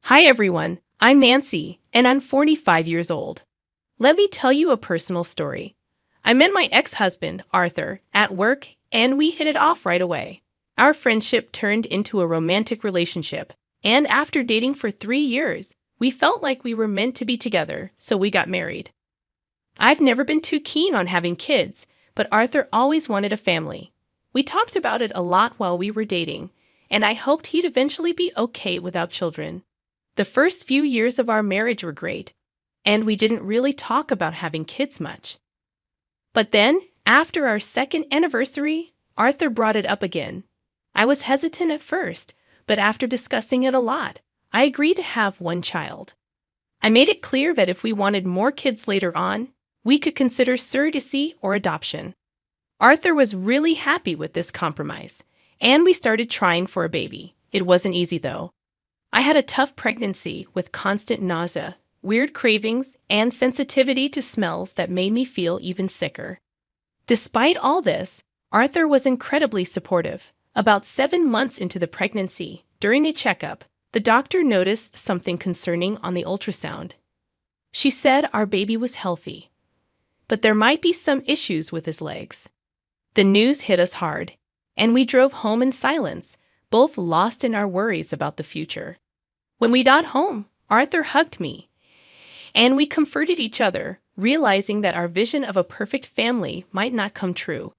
Hi everyone, I'm Nancy, and I'm 45 years old. Let me tell you a personal story. I met my ex-husband, Arthur, at work, and we hit it off right away. Our friendship turned into a romantic relationship, and after dating for 3 years, we felt like we were meant to be together, so we got married. I've never been too keen on having kids, but Arthur always wanted a family. We talked about it a lot while we were dating, and I hoped he'd eventually be okay without children. The first few years of our marriage were great, and we didn't really talk about having kids much. But then, after our second anniversary, Arthur brought it up again. I was hesitant at first, but after discussing it a lot, I agreed to have one child. I made it clear that if we wanted more kids later on, we could consider surrogacy or adoption. Arthur was really happy with this compromise, and we started trying for a baby. It wasn't easy though. I had a tough pregnancy with constant nausea, weird cravings, and sensitivity to smells that made me feel even sicker. Despite all this, Arthur was incredibly supportive. About 7 months into the pregnancy, during a checkup, the doctor noticed something concerning on the ultrasound. She said our baby was healthy, but there might be some issues with his legs. The news hit us hard, and we drove home in silence, both lost in our worries about the future. When we got home, Arthur hugged me, and we comforted each other, realizing that our vision of a perfect family might not come true.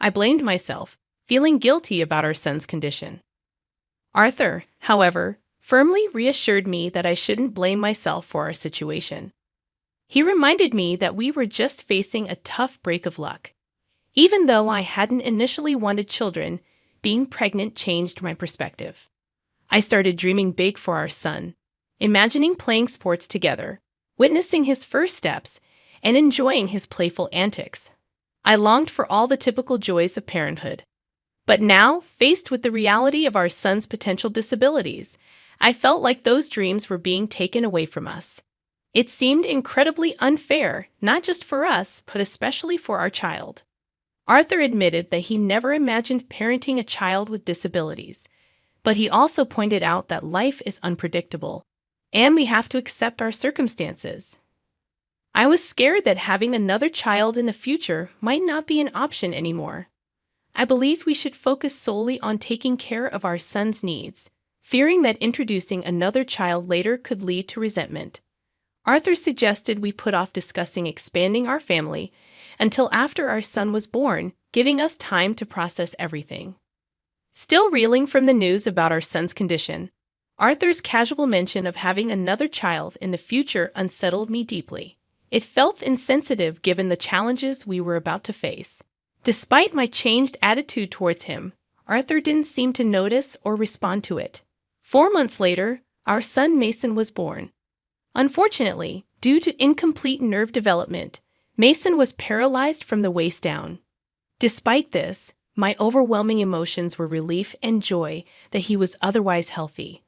I blamed myself, feeling guilty about our son's condition. Arthur, however, firmly reassured me that I shouldn't blame myself for our situation. He reminded me that we were just facing a tough break of luck. Even though I hadn't initially wanted children, being pregnant changed my perspective. I started dreaming big for our son, imagining playing sports together, witnessing his first steps, and enjoying his playful antics. I longed for all the typical joys of parenthood. But now, faced with the reality of our son's potential disabilities, I felt like those dreams were being taken away from us. It seemed incredibly unfair, not just for us, but especially for our child. Arthur admitted that he never imagined parenting a child with disabilities, but he also pointed out that life is unpredictable, and we have to accept our circumstances. I was scared that having another child in the future might not be an option anymore. I believed we should focus solely on taking care of our son's needs, fearing that introducing another child later could lead to resentment. Arthur suggested we put off discussing expanding our family until after our son was born, giving us time to process everything. Still reeling from the news about our son's condition, Arthur's casual mention of having another child in the future unsettled me deeply. It felt insensitive given the challenges we were about to face. Despite my changed attitude towards him, Arthur didn't seem to notice or respond to it. 4 months later, our son Mason was born. Unfortunately, due to incomplete nerve development, Mason was paralyzed from the waist down. Despite this, my overwhelming emotions were relief and joy that he was otherwise healthy,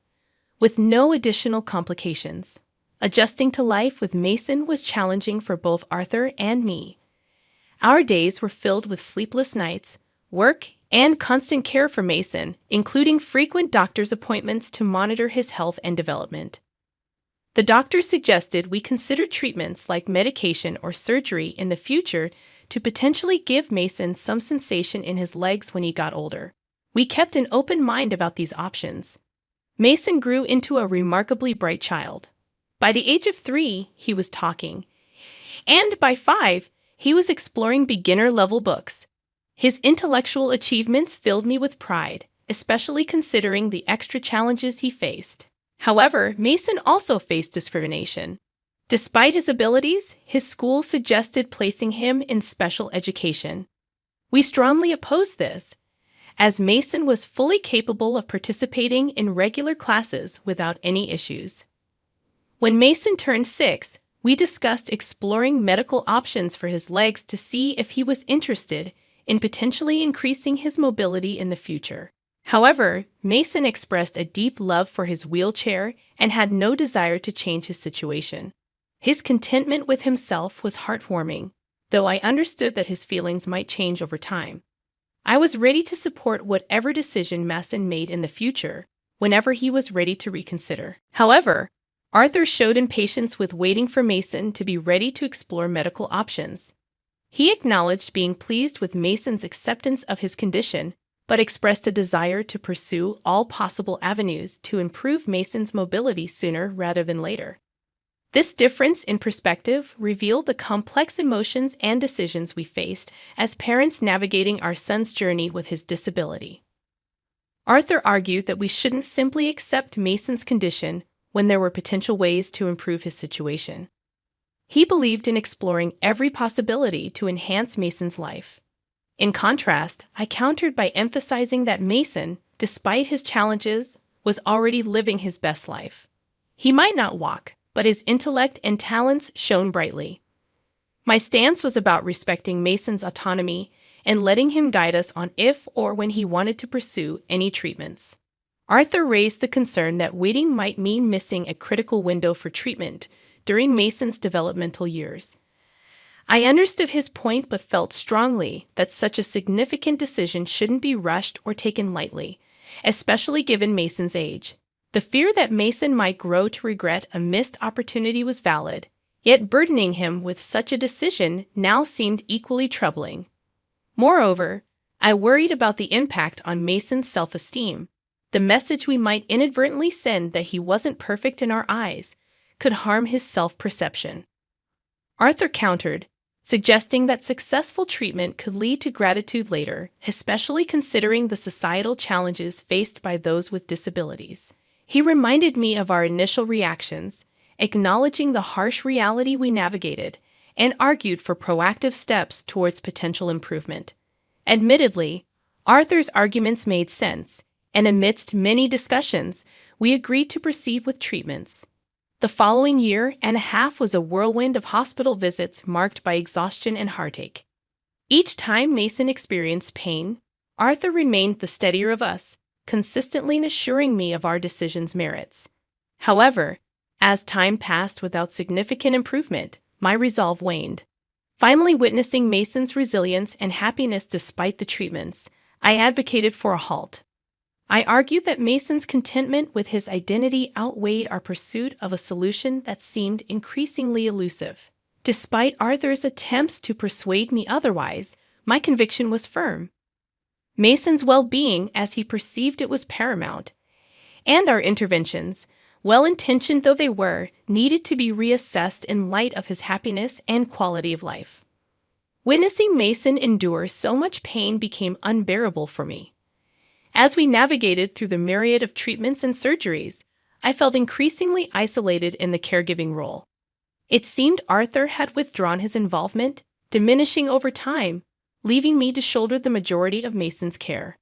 with no additional complications. Adjusting to life with Mason was challenging for both Arthur and me. Our days were filled with sleepless nights, work, and constant care for Mason, including frequent doctor's appointments to monitor his health and development. The doctor suggested we consider treatments like medication or surgery in the future to potentially give Mason some sensation in his legs when he got older. We kept an open mind about these options. Mason grew into a remarkably bright child. By the age of 3, he was talking, and by 5, he was exploring beginner-level books. His intellectual achievements filled me with pride, especially considering the extra challenges he faced. However, Mason also faced discrimination. Despite his abilities, his school suggested placing him in special education. We strongly opposed this, as Mason was fully capable of participating in regular classes without any issues. When Mason turned 6, we discussed exploring medical options for his legs to see if he was interested in potentially increasing his mobility in the future. However, Mason expressed a deep love for his wheelchair and had no desire to change his situation. His contentment with himself was heartwarming, though I understood that his feelings might change over time. I was ready to support whatever decision Mason made in the future, whenever he was ready to reconsider. However, Arthur showed impatience with waiting for Mason to be ready to explore medical options. He acknowledged being pleased with Mason's acceptance of his condition, but expressed a desire to pursue all possible avenues to improve Mason's mobility sooner rather than later. This difference in perspective revealed the complex emotions and decisions we faced as parents navigating our son's journey with his disability. Arthur argued that we shouldn't simply accept Mason's condition when there were potential ways to improve his situation. He believed in exploring every possibility to enhance Mason's life. In contrast, I countered by emphasizing that Mason, despite his challenges, was already living his best life. He might not walk, but his intellect and talents shone brightly. My stance was about respecting Mason's autonomy and letting him guide us on if or when he wanted to pursue any treatments. Arthur raised the concern that waiting might mean missing a critical window for treatment during Mason's developmental years. I understood his point but felt strongly that such a significant decision shouldn't be rushed or taken lightly, especially given Mason's age. The fear that Mason might grow to regret a missed opportunity was valid, yet burdening him with such a decision now seemed equally troubling. Moreover, I worried about the impact on Mason's self-esteem. The message we might inadvertently send that he wasn't perfect in our eyes could harm his self-perception. Arthur countered, suggesting that successful treatment could lead to gratitude later, especially considering the societal challenges faced by those with disabilities. He reminded me of our initial reactions, acknowledging the harsh reality we navigated, and argued for proactive steps towards potential improvement. Admittedly, Arthur's arguments made sense, and amidst many discussions, we agreed to proceed with treatments. The following year and a half was a whirlwind of hospital visits marked by exhaustion and heartache. Each time Mason experienced pain, Arthur remained the steadier of us, consistently assuring me of our decision's merits. However, as time passed without significant improvement, my resolve waned. Finally, witnessing Mason's resilience and happiness despite the treatments, I advocated for a halt. I argued that Mason's contentment with his identity outweighed our pursuit of a solution that seemed increasingly elusive. Despite Arthur's attempts to persuade me otherwise, my conviction was firm. Mason's well-being, as he perceived it, was paramount, and our interventions, well-intentioned though they were, needed to be reassessed in light of his happiness and quality of life. Witnessing Mason endure so much pain became unbearable for me. As we navigated through the myriad of treatments and surgeries, I felt increasingly isolated in the caregiving role. It seemed Arthur had withdrawn his involvement, diminishing over time, leaving me to shoulder the majority of Mason's care.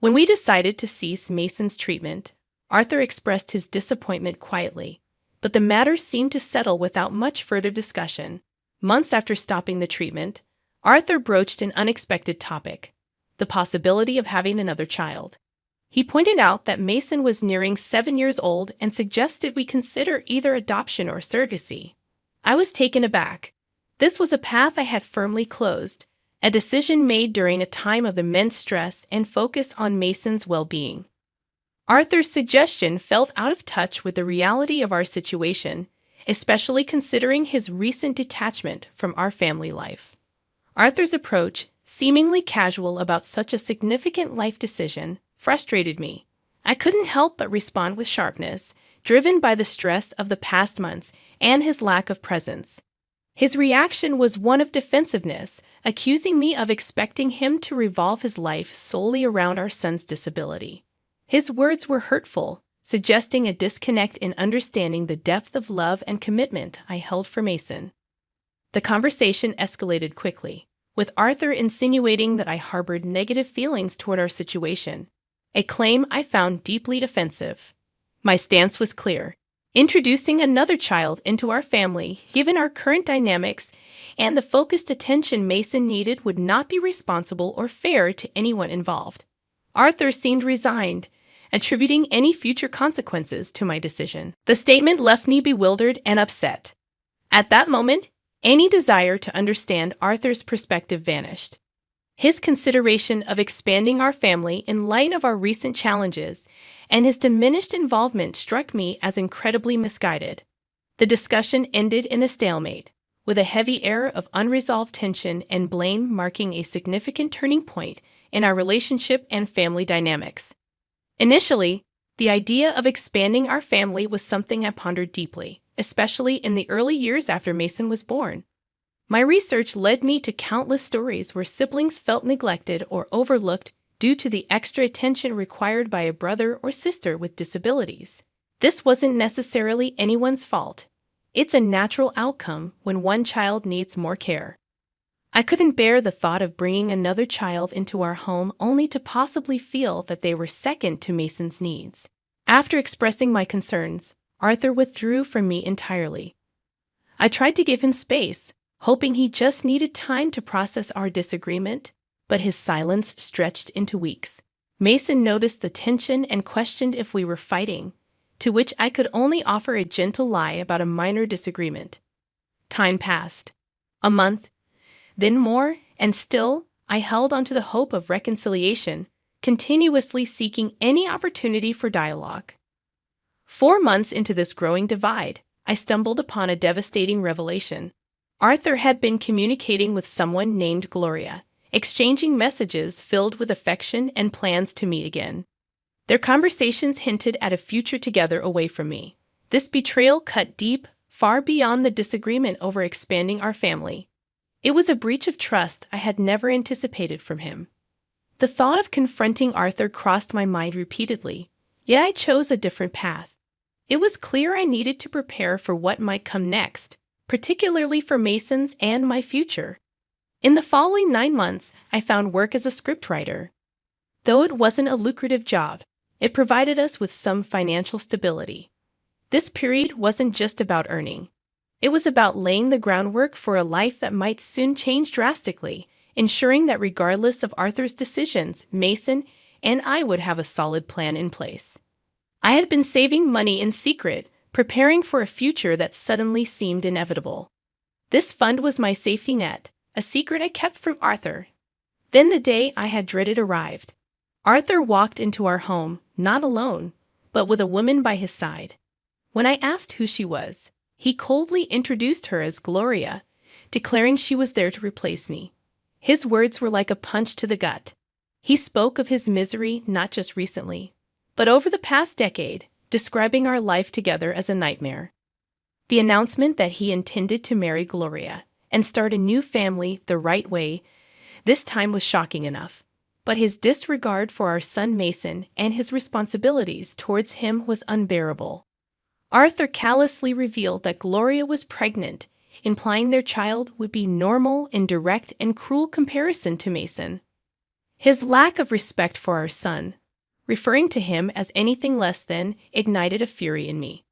When we decided to cease Mason's treatment, Arthur expressed his disappointment quietly, but the matter seemed to settle without much further discussion. Months after stopping the treatment, Arthur broached an unexpected topic: the possibility of having another child. He pointed out that Mason was nearing 7 years old and suggested we consider either adoption or surrogacy. I was taken aback. This was a path I had firmly closed, a decision made during a time of immense stress and focus on Mason's well-being. Arthur's suggestion felt out of touch with the reality of our situation, especially considering his recent detachment from our family life. Arthur's approach, seemingly casual about such a significant life decision, frustrated me. I couldn't help but respond with sharpness, driven by the stress of the past months and his lack of presence. His reaction was one of defensiveness, accusing me of expecting him to revolve his life solely around our son's disability. His words were hurtful, suggesting a disconnect in understanding the depth of love and commitment I held for Mason. The conversation escalated quickly, with Arthur insinuating that I harbored negative feelings toward our situation, a claim I found deeply offensive. My stance was clear: introducing another child into our family, given our current dynamics and the focused attention Mason needed, would not be responsible or fair to anyone involved. Arthur seemed resigned, attributing any future consequences to my decision. The statement left me bewildered and upset. At that moment, any desire to understand Arthur's perspective vanished. His consideration of expanding our family in light of our recent challenges and his diminished involvement struck me as incredibly misguided. The discussion ended in a stalemate, with a heavy air of unresolved tension and blame marking a significant turning point in our relationship and family dynamics. Initially, the idea of expanding our family was something I pondered deeply, especially in the early years after Mason was born. My research led me to countless stories where siblings felt neglected or overlooked due to the extra attention required by a brother or sister with disabilities. This wasn't necessarily anyone's fault. It's a natural outcome when one child needs more care. I couldn't bear the thought of bringing another child into our home only to possibly feel that they were second to Mason's needs. After expressing my concerns, Arthur withdrew from me entirely. I tried to give him space, hoping he just needed time to process our disagreement, but his silence stretched into weeks. Mason noticed the tension and questioned if we were fighting, to which I could only offer a gentle lie about a minor disagreement. Time passed. A month, then more, and still, I held onto the hope of reconciliation, continuously seeking any opportunity for dialogue. 4 months into this growing divide, I stumbled upon a devastating revelation. Arthur had been communicating with someone named Gloria, exchanging messages filled with affection and plans to meet again. Their conversations hinted at a future together away from me. This betrayal cut deep, far beyond the disagreement over expanding our family. It was a breach of trust I had never anticipated from him. The thought of confronting Arthur crossed my mind repeatedly, yet I chose a different path. It was clear I needed to prepare for what might come next, particularly for Mason's and my future. In the following 9 months, I found work as a scriptwriter. Though it wasn't a lucrative job, it provided us with some financial stability. This period wasn't just about earning. It was about laying the groundwork for a life that might soon change drastically, ensuring that regardless of Arthur's decisions, Mason and I would have a solid plan in place. I had been saving money in secret, preparing for a future that suddenly seemed inevitable. This fund was my safety net, a secret I kept from Arthur. Then the day I had dreaded arrived. Arthur walked into our home, not alone, but with a woman by his side. When I asked who she was, he coldly introduced her as Gloria, declaring she was there to replace me. His words were like a punch to the gut. He spoke of his misery not just recently, but over the past decade, describing our life together as a nightmare. The announcement that he intended to marry Gloria and start a new family the right way, this time was shocking enough. But his disregard for our son Mason and his responsibilities towards him was unbearable. Arthur callously revealed that Gloria was pregnant, implying their child would be normal in direct and cruel comparison to Mason. His lack of respect for our son, referring to him as anything less than, ignited a fury in me.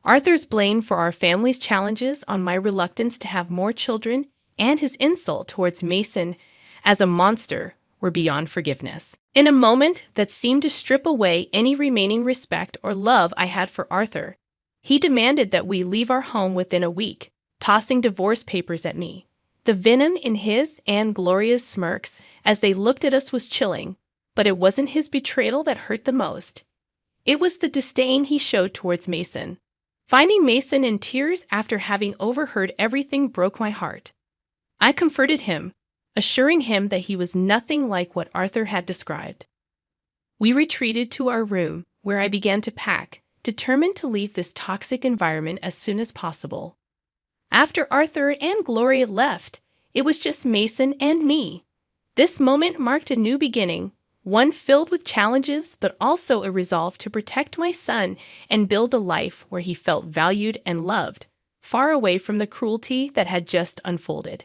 Arthur's blame for our family's challenges on my reluctance to have more children and his insult towards Mason as a monster were beyond forgiveness. In a moment that seemed to strip away any remaining respect or love I had for Arthur, he demanded that we leave our home within a week, tossing divorce papers at me. The venom in his and Gloria's smirks as they looked at us was chilling, but it wasn't his betrayal that hurt the most. It was the disdain he showed towards Mason. Finding Mason in tears after having overheard everything broke my heart. I comforted him, assuring him that he was nothing like what Arthur had described. We retreated to our room, where I began to pack, determined to leave this toxic environment as soon as possible. After Arthur and Gloria left, it was just Mason and me. This moment marked a new beginning, one filled with challenges but also a resolve to protect my son and build a life where he felt valued and loved, far away from the cruelty that had just unfolded.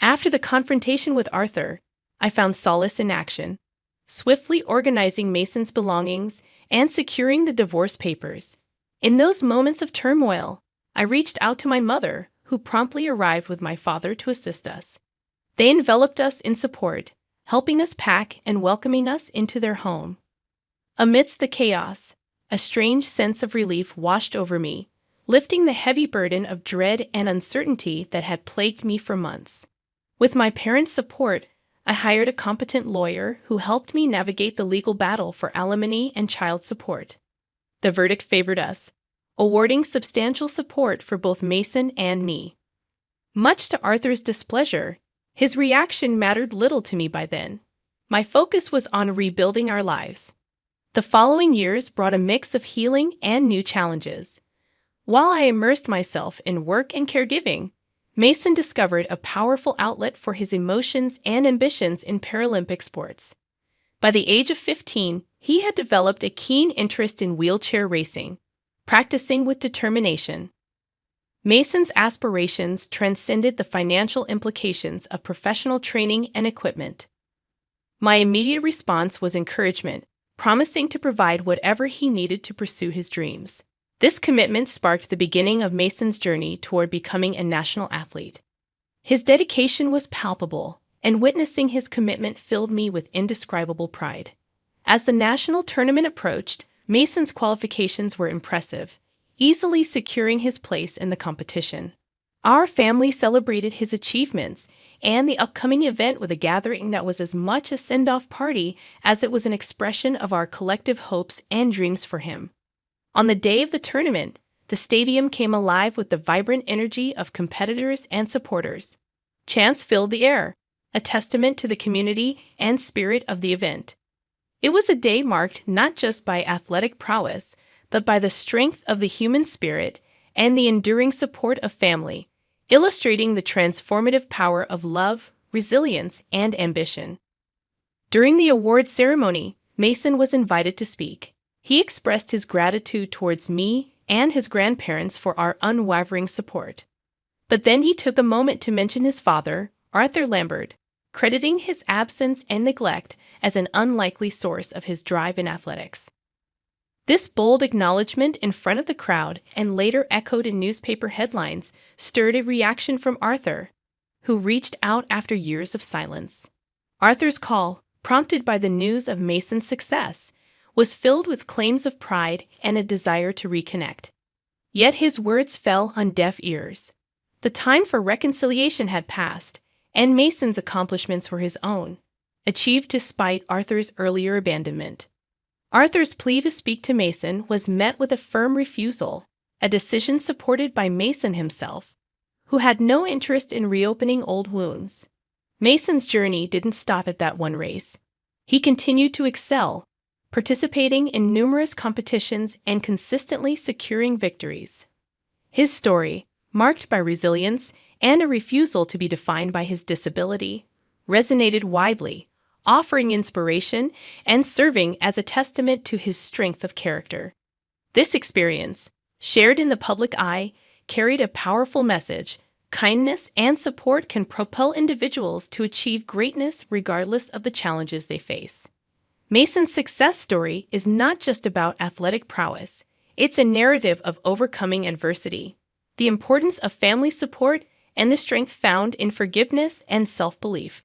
After the confrontation with Arthur, I found solace in action, swiftly organizing Mason's belongings and securing the divorce papers. In those moments of turmoil, I reached out to my mother, who promptly arrived with my father to assist us. They enveloped us in support, helping us pack and welcoming us into their home. Amidst the chaos, a strange sense of relief washed over me, lifting the heavy burden of dread and uncertainty that had plagued me for months. With my parents' support, I hired a competent lawyer who helped me navigate the legal battle for alimony and child support. The verdict favored us, awarding substantial support for both Mason and me. Much to Arthur's displeasure, his reaction mattered little to me by then. My focus was on rebuilding our lives. The following years brought a mix of healing and new challenges. While I immersed myself in work and caregiving, Mason discovered a powerful outlet for his emotions and ambitions in Paralympic sports. By the age of 15, he had developed a keen interest in wheelchair racing, practicing with determination. Mason's aspirations transcended the financial implications of professional training and equipment. My immediate response was encouragement, promising to provide whatever he needed to pursue his dreams. This commitment sparked the beginning of Mason's journey toward becoming a national athlete. His dedication was palpable, and witnessing his commitment filled me with indescribable pride. As the national tournament approached, Mason's qualifications were impressive, easily securing his place in the competition. Our family celebrated his achievements and the upcoming event with a gathering that was as much a send-off party as it was an expression of our collective hopes and dreams for him. On the day of the tournament, the stadium came alive with the vibrant energy of competitors and supporters. Chants filled the air, a testament to the community and spirit of the event. It was a day marked not just by athletic prowess, but by the strength of the human spirit and the enduring support of family, illustrating the transformative power of love, resilience, and ambition. During the award ceremony, Mason was invited to speak. He expressed his gratitude towards me and his grandparents for our unwavering support. But then he took a moment to mention his father, Arthur Lambert, crediting his absence and neglect as an unlikely source of his drive in athletics. This bold acknowledgement in front of the crowd and later echoed in newspaper headlines stirred a reaction from Arthur, who reached out after years of silence. Arthur's call, prompted by the news of Mason's success, was filled with claims of pride and a desire to reconnect. Yet his words fell on deaf ears. The time for reconciliation had passed, and Mason's accomplishments were his own, achieved despite Arthur's earlier abandonment. Arthur's plea to speak to Mason was met with a firm refusal, a decision supported by Mason himself, who had no interest in reopening old wounds. Mason's journey didn't stop at that one race. He continued to excel, participating in numerous competitions and consistently securing victories. His story, marked by resilience and a refusal to be defined by his disability, resonated widely, offering inspiration and serving as a testament to his strength of character. This experience, shared in the public eye, carried a powerful message. Kindness and support can propel individuals to achieve greatness regardless of the challenges they face. Mason's success story is not just about athletic prowess. It's a narrative of overcoming adversity, the importance of family support, and the strength found in forgiveness and self-belief.